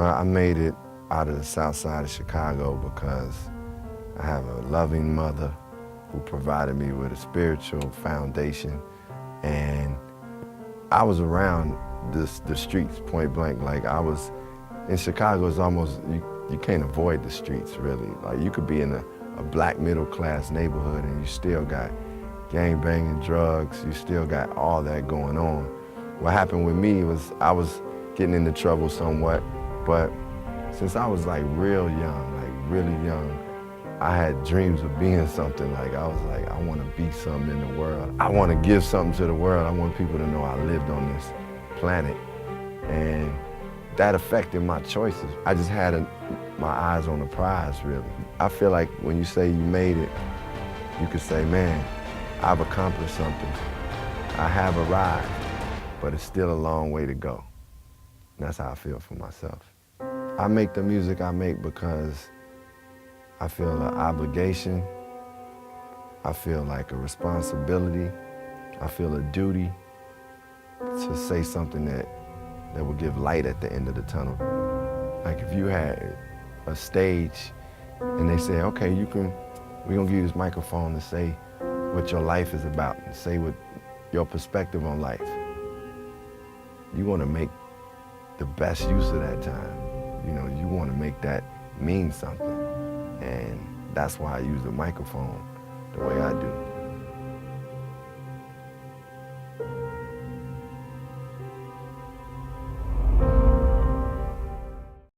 Well, I made it out of the south side of Chicago because I have a loving mother who provided me with a spiritual foundation, and I was around the streets point blank. Like, I was in Chicago. It's almost, you can't avoid the streets really. Like, you could be in a black middle class neighborhood and you still got gang banging, drugs, you still got all that going on. What happened with me was I was getting into trouble somewhat, but since I was like real young, like really young, I had dreams of being something. Like, I was like, I want to be something in the world. I want to give something to the world. I want people to know I lived on this planet. And that affected my choices. I just had my eyes on the prize, really. I feel like when you say you made it, you could say, man, I've accomplished something. I have arrived, but it's still a long way to go. And that's how I feel for myself. I make the music I make because I feel an obligation, I feel like a responsibility, I feel a duty to say something that will give light at the end of the tunnel. Like, if you had a stage and they say, okay, we're gonna give you this microphone to say what your life is about, and say what your perspective on life. You wanna make the best use of that time. You know, you wanna make that mean something. And that's why I use the microphone the way I do.